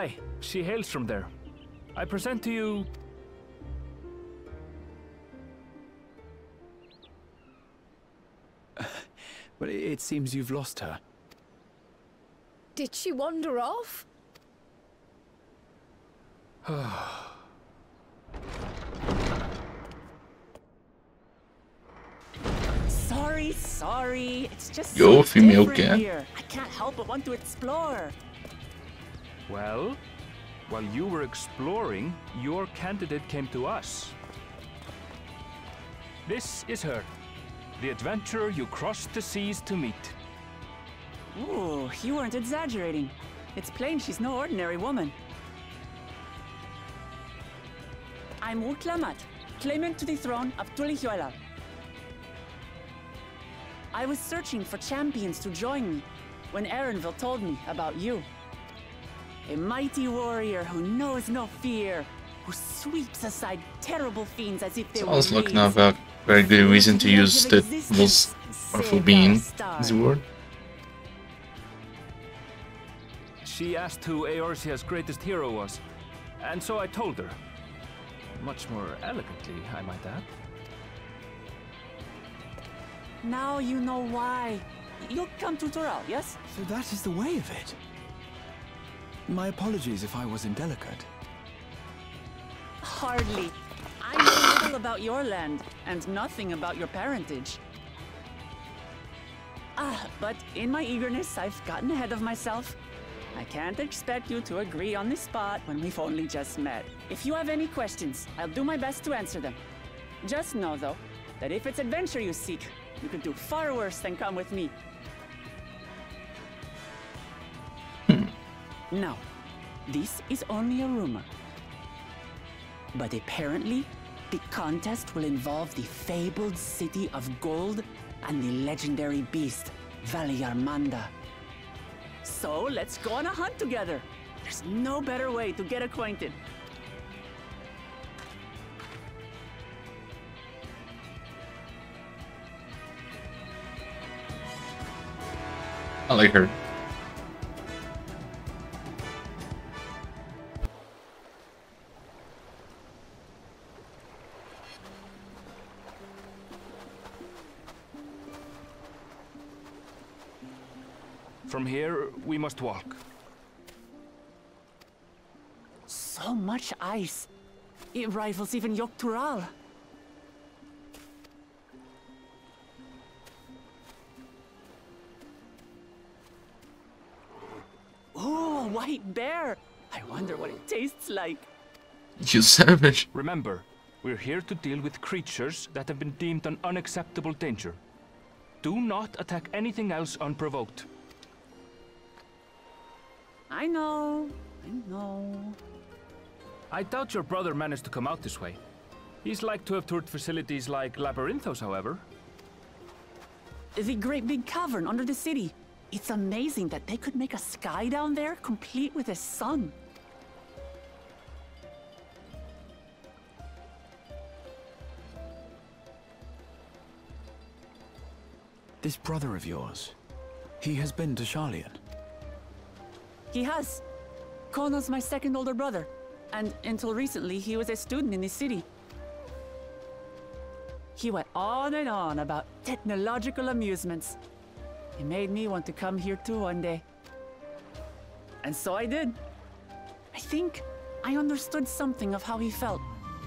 Aye, she hails from there. I present to you... But it seems you've lost her. Did she wander off? Sorry. It's just Jo, so viel mehr different okay. here. I can't help but want to explore. Well, while you were exploring, your candidate came to us. This is her, the adventurer you crossed the seas to meet. Ooh, you weren't exaggerating. It's plain she's no ordinary woman. I'm Uklamat, claimant to the throne of Tulihuela. I was searching for champions to join me when Erenville told me about you. A mighty warrior who knows no fear, who sweeps aside terrible fiends as if they were Sounds like weeds. not a very good reason to use the most powerful being as a word. She asked who Eorzea's greatest hero was, and so I told her. Much more elegantly, I might add. Now you know why. You'll come to Toral, yes? So that is the way of it. My apologies if I was indelicate. Hardly. I know little about your land, and nothing about your parentage. But in my eagerness, I've gotten ahead of myself. I can't expect you to agree on the spot when we've only just met. If you have any questions, I'll do my best to answer them. Just know, though, that if it's adventure you seek, you could do far worse than come with me. Now, this is only a rumor. But apparently, the contest will involve the fabled city of gold and the legendary beast, Valiarmanda. So let's go on a hunt together. There's no better way to get acquainted. I like her. From here, we must walk. So much ice. It rivals even Yoktural. Ooh, a white bear. I wonder what it tastes like. You savage. Remember, we're here to deal with creatures that have been deemed an unacceptable danger. Do not attack anything else unprovoked. I know. I doubt your brother managed to come out this way. He's like to have toured facilities like Labyrinthos, however. The great big cavern under the city. It's amazing that they could make a sky down there complete with a sun. This brother of yours, he has been to Sharlayan. He has. Kono's my second older brother, and until recently, he was a student in the city. He went on and on about technological amusements. It made me want to come here too one day. And so I did. I think I understood something of how he felt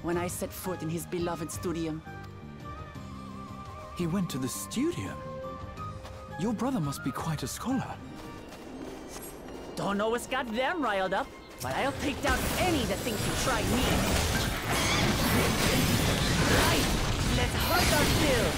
when I set foot in his beloved studium. He went to the studium? Your brother must be quite a scholar. Don't know what's got them riled up, but I'll take down any that thinks to try me. Right, let's hunt our fill.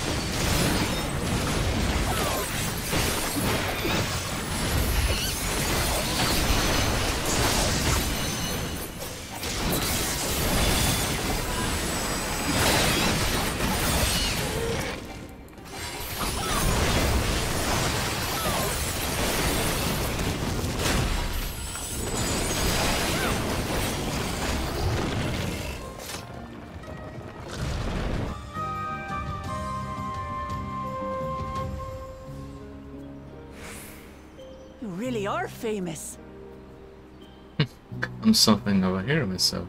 You really are famous. I'm something of a hero myself.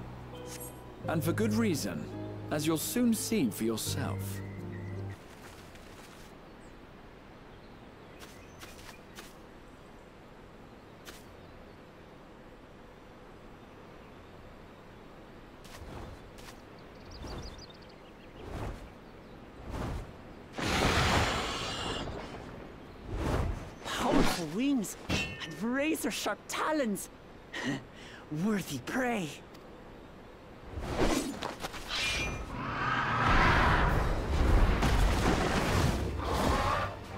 And for good reason, as you'll soon see for yourself. Powerful wings and razor-sharp talons. Worthy prey.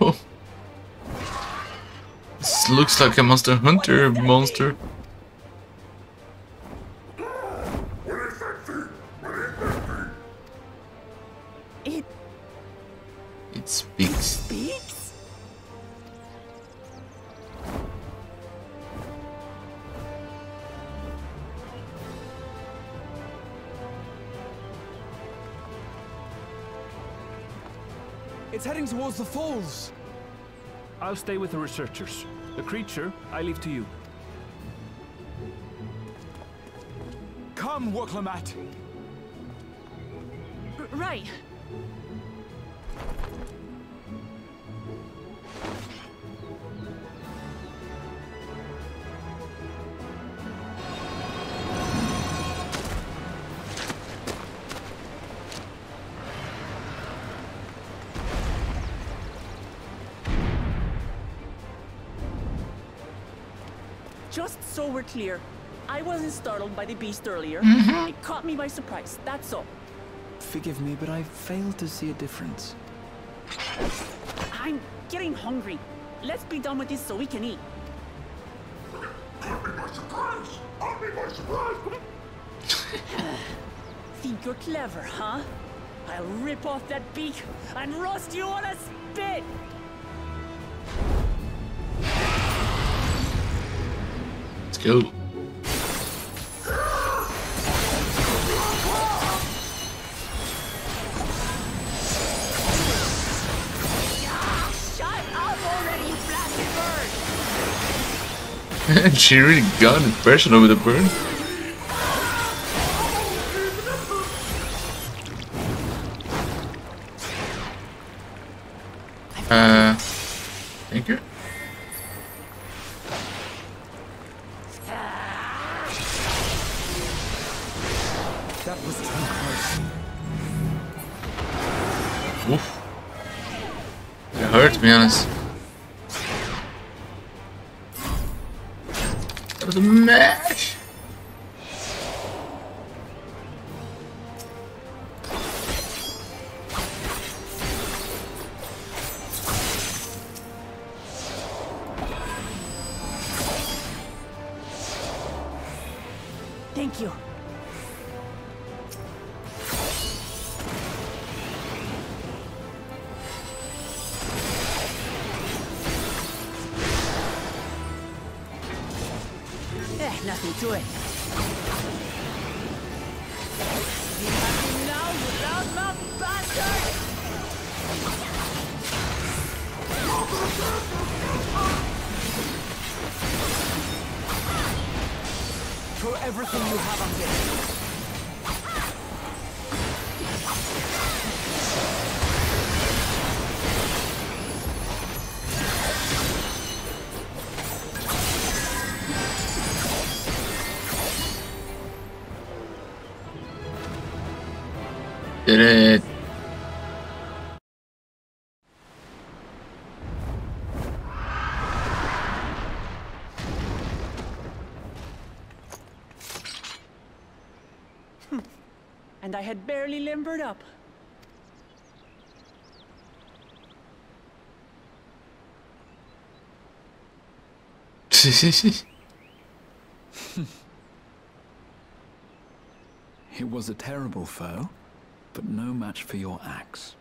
Oh. This looks like a Monster Hunter monster. It speaks. Speaks? It's heading towards the falls. I'll stay with the researchers. The creature, I leave to you. Come, Waklamat. Right. Just so we're clear, I wasn't startled by the beast earlier. It caught me by surprise, that's all. Forgive me, but I failed to see a difference. I'm getting hungry. Let's be done with this so we can eat. Caught me by surprise! Caught me by surprise! Think you're clever, huh? I'll rip off that beak and roast you on a spit! Let's go. Shut up already, you blasted bird! She really got an impression over the bird. Thank you. That was too close. Oof. It hurt, to be honest. That was a mash. Thank you. Nothing to it. You have me now, you loudmouth bastard! Throw everything you have on this. Did it. And I had barely limbered up. It was a terrible foe, but no match for your axe.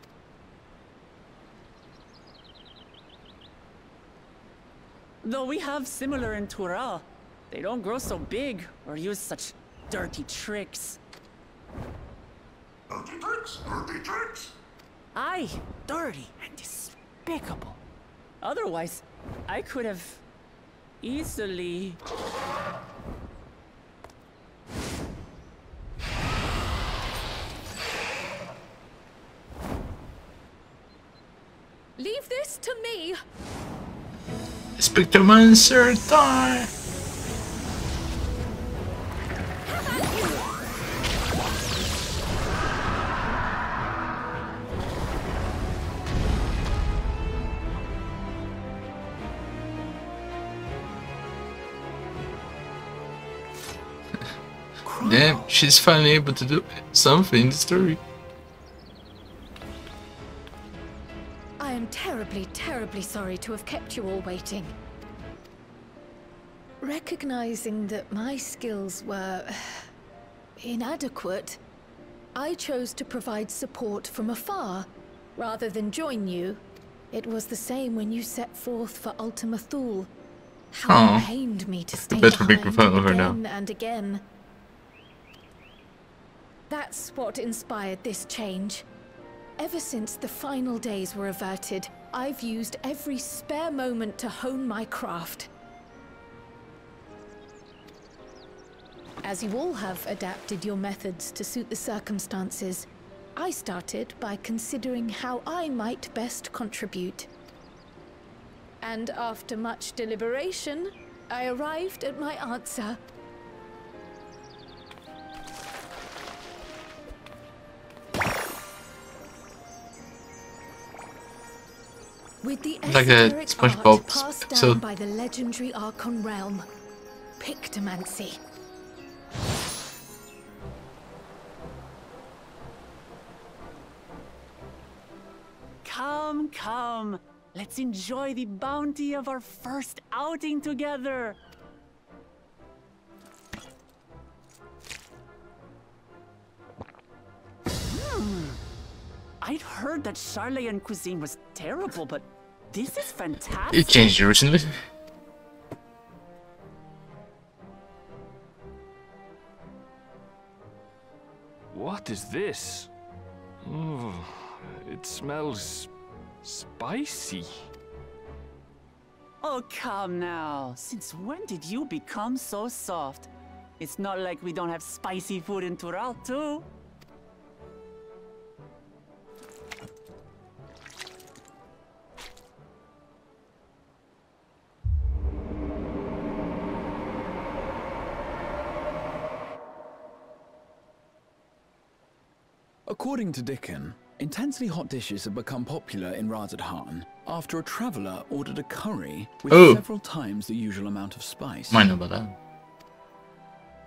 Though we have similar in Tural, they don't grow so big or use such dirty tricks. Dirty tricks! Dirty tricks! Aye, dirty and despicable. Otherwise, I could have easily... Spectromancer, die! Damn, she's finally able to do something in the story. I am terribly, terribly sorry to have kept you all waiting. Recognizing that my skills were inadequate, I chose to provide support from afar rather than join you. It was the same when you set forth for Ultima Thule. How it pained me to stay behind again and again. That's what inspired this change. Ever since the final days were averted, I've used every spare moment to hone my craft. As you all have adapted your methods to suit the circumstances, I started by considering how I might best contribute. And after much deliberation, I arrived at my answer. With the like a SpongeBob passed down episode. by the legendary Archon realm, Pictomancy. Come, come. Let's enjoy the bounty of our first outing together. I'd heard that Charlayan cuisine was terrible, but this is fantastic. It changed recently. What is this? Oh, it smells spicy. Oh, come now. Since when did you become so soft? It's not like we don't have spicy food in Tural, too. According to Dickon, intensely hot dishes have become popular in Razadhan after a traveller ordered a curry with several times the usual amount of spice. Might know about that.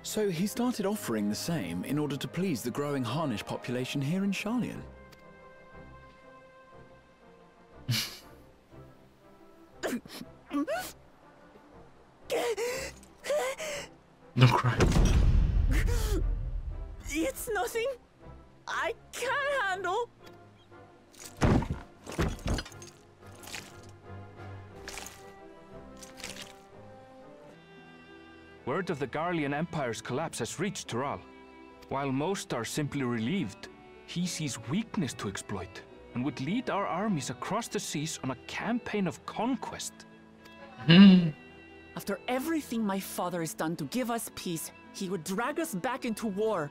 So he started offering the same in order to please the growing Harnish population here in Charlian. Don't cry. It's nothing I can't handle. Word of the Garlean Empire's collapse has reached Tural. While most are simply relieved, he sees weakness to exploit and would lead our armies across the seas on a campaign of conquest. After everything my father has done to give us peace, he would drag us back into war.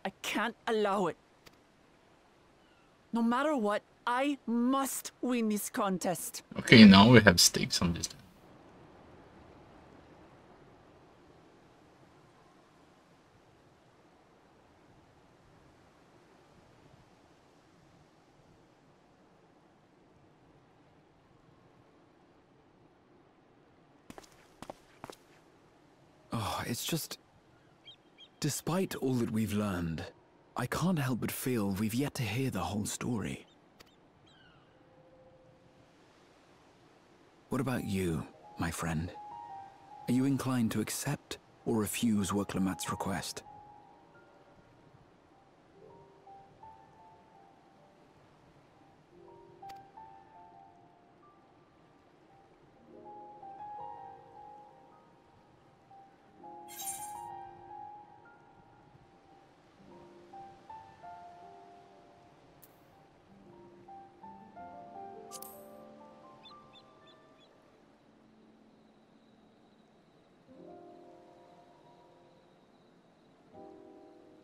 I can't allow it. No matter what, I must win this contest. Okay, now we have stakes on this. Oh, it's just... Despite all that we've learned, I can't help but feel we've yet to hear the whole story. What about you, my friend? Are you inclined to accept or refuse Worklamat's request?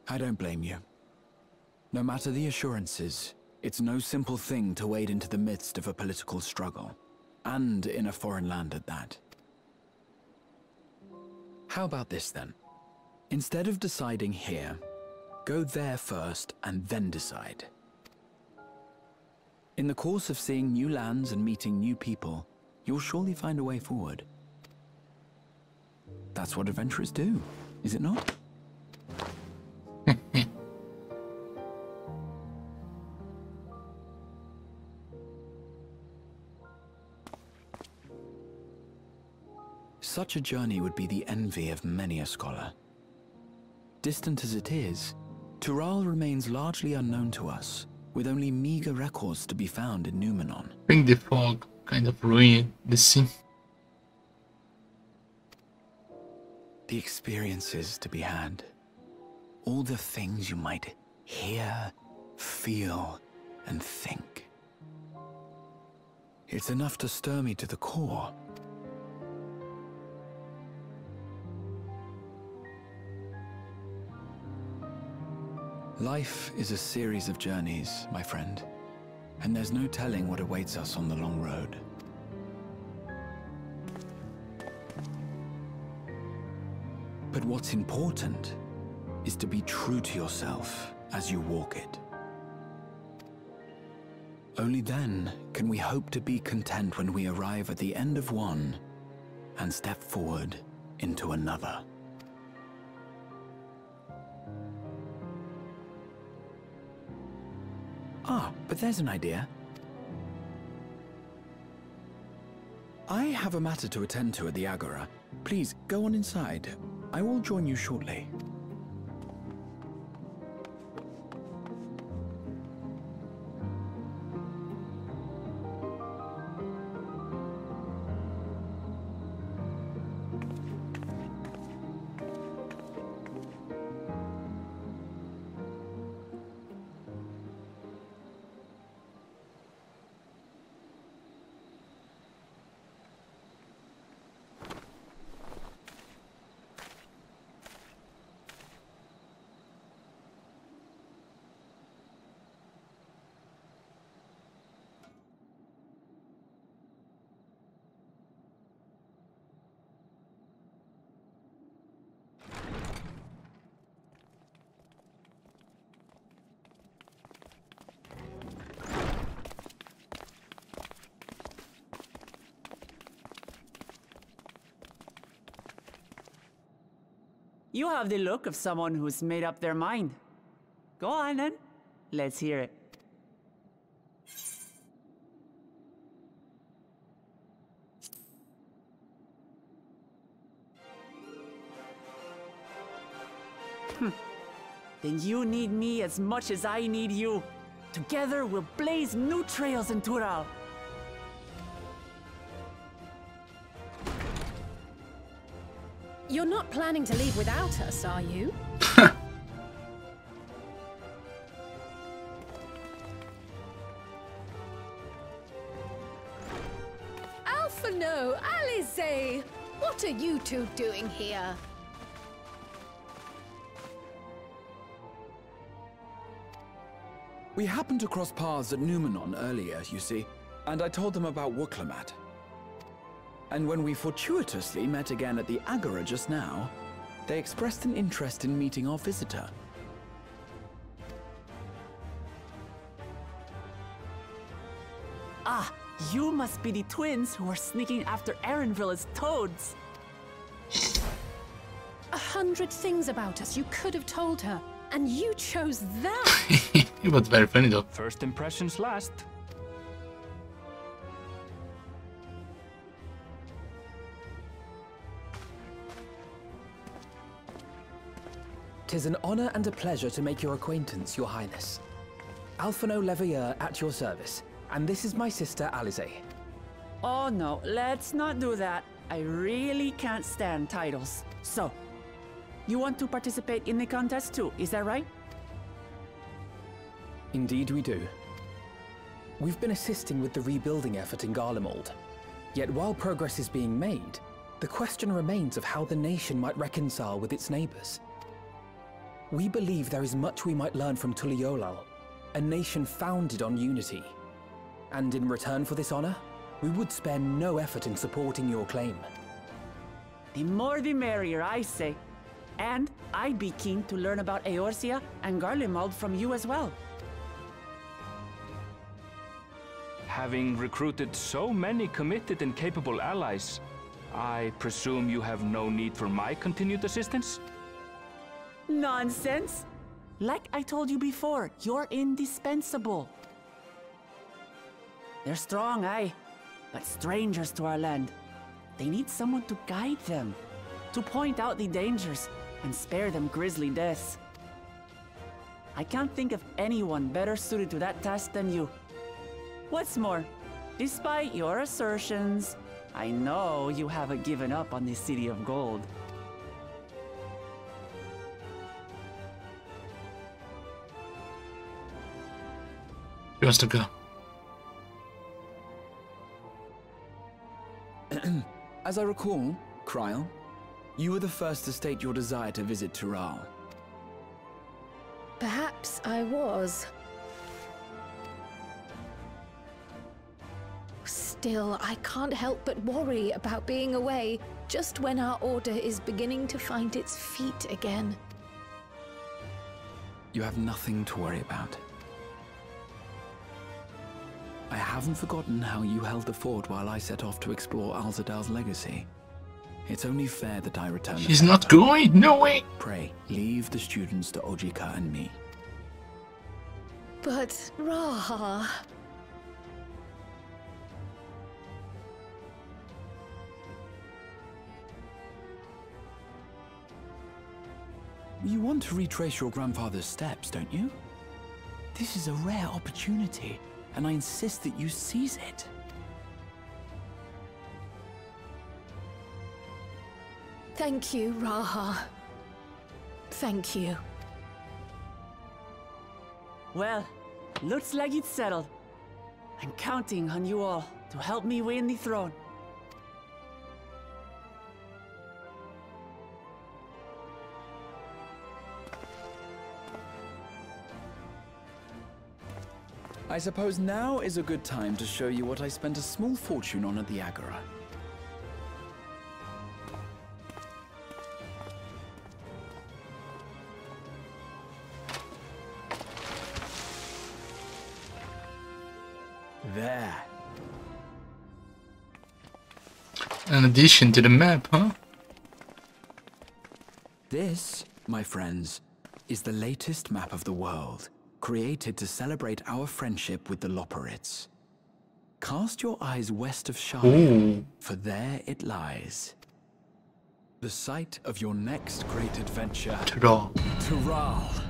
I don't blame you. No matter the assurances, It's no simple thing to wade into the midst of a political struggle, and in a foreign land at that. How about this then? Instead of deciding here, go there first and then decide. In the course of seeing new lands and meeting new people, you'll surely find a way forward. That's what adventurers do, is it not? Such a journey would be the envy of many a scholar. Distant as it is, Tural remains largely unknown to us, with only meager records to be found in Numenor. I think the fog kind of ruined the scene. The experiences to be had, all the things you might hear, feel, and think. It's enough to stir me to the core. Life is a series of journeys, my friend, and there's no telling what awaits us on the long road. But what's important is to be true to yourself as you walk it. Only then can we hope to be content when we arrive at the end of one and step forward into another. Ah, but there's an idea. I have a matter to attend to at the Agora. Please, go on inside. I will join you shortly. You have the look of someone who's made up their mind. Go on then. Let's hear it. Then you need me as much as I need you. Together we'll blaze new trails in Tural. You're not planning to leave without us, are you? Alphano, Alice, what are you two doing here? We happened to cross paths at Numenor earlier, you see, and I told them about Wuklemat. And when we fortuitously met again at the Agora just now, they expressed an interest in meeting our visitor. Ah, you must be the twins who are sneaking after Erenville as toads. 100 things about us you could have told her, and you chose that! It was very funny though. First impressions last. 'Tis an honor and a pleasure to make your acquaintance, Your Highness. Alphano Leveilleur at your service, and this is my sister Alize. Oh no, let's not do that. I really can't stand titles. So, you want to participate in the contest too, is that right? Indeed we do. We've been assisting with the rebuilding effort in Garlemald. Yet while progress is being made, the question remains of how the nation might reconcile with its neighbors. We believe there is much we might learn from Tuliolal, a nation founded on unity. And in return for this honor, we would spare no effort in supporting your claim. The more the merrier, I say. And I'd be keen to learn about Eorzea and Garlemald from you as well. Having recruited so many committed and capable allies, I presume you have no need for my continued assistance? Nonsense! Like I told you before, you're indispensable. They're strong, aye, but strangers to our land. They need someone to guide them, to point out the dangers, and spare them grisly deaths. I can't think of anyone better suited to that task than you. What's more, despite your assertions, I know you haven't given up on the City of Gold. He wants to go. As I recall, Kryl, you were the first to state your desire to visit Tural. Perhaps I was. Still, I can't help but worry about being away just when our order is beginning to find its feet again. You have nothing to worry about. I haven't forgotten how you held the fort while I set off to explore Alzadal's legacy. It's only fair that I return the He's not favor. going, no way! Pray, leave the students to Ojika and me. But, Raha... You want to retrace your grandfather's steps, don't you? This is a rare opportunity, and I insist that you seize it. Thank you, Raha. Thank you. Well, looks like it's settled. I'm counting on you all to help me win the throne. I suppose now is a good time to show you what I spent a small fortune on at the Agora. There. An addition to the map, huh? This, my friends, is the latest map of the world, created to celebrate our friendship with the Loporrits. Cast your eyes west of Sharlayan, for there it lies. The site of your next great adventure. Tural. Tural.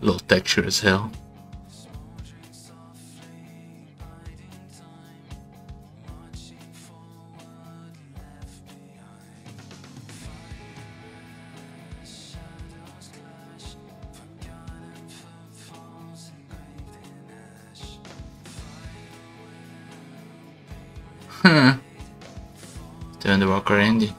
Low texture as hell. Huh. Turn the Walker Andy.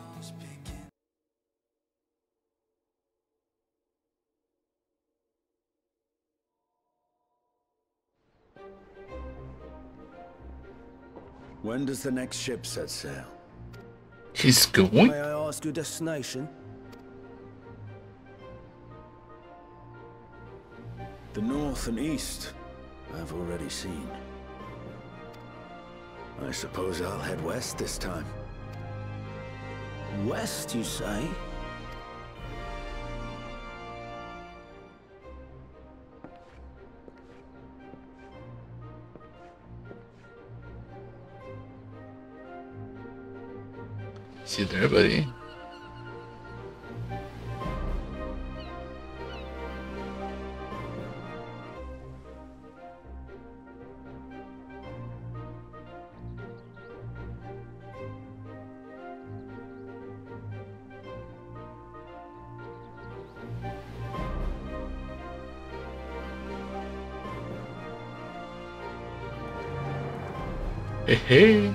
When does the next ship set sail? He's going? May I ask your destination? The north and east, I've already seen. I suppose I'll head west this time. West, you say? See you there, buddy. Hey, hey.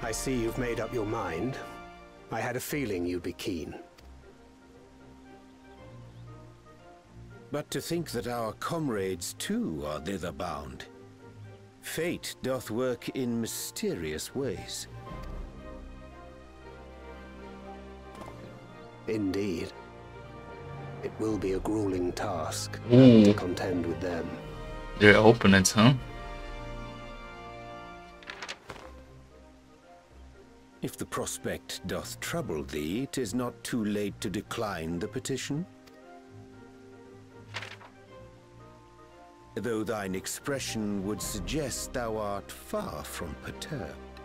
I see you've made up your mind. I had a feeling you'd be keen. But to think that our comrades too are thither bound. Fate doth work in mysterious ways. Indeed. It will be a grueling task Ooh. to contend with them. They're opponents, huh? If the prospect doth trouble thee, 'tis not too late to decline the petition. Though thine expression would suggest thou art far from perturbed.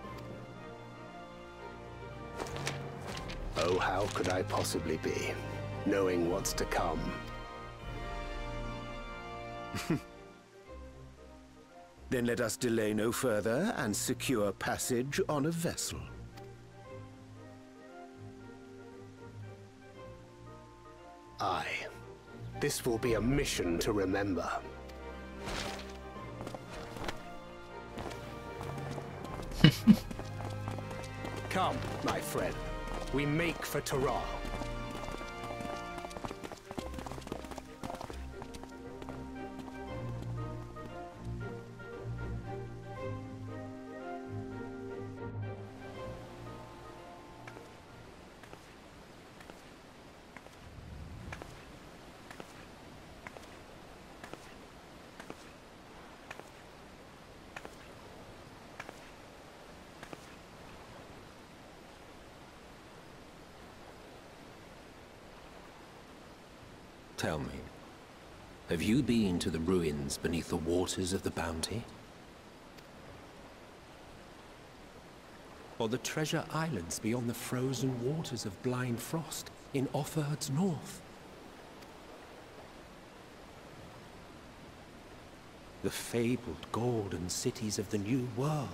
Oh, how could I possibly be, knowing what's to come? Then let us delay no further and secure passage on a vessel. Aye. This will be a mission to remember. Come, my friend. We make for Tural. Tell me, have you been to the ruins beneath the waters of the Bounty? Or the treasure islands beyond the frozen waters of Blind Frost in Offerd's north? The fabled golden cities of the New World?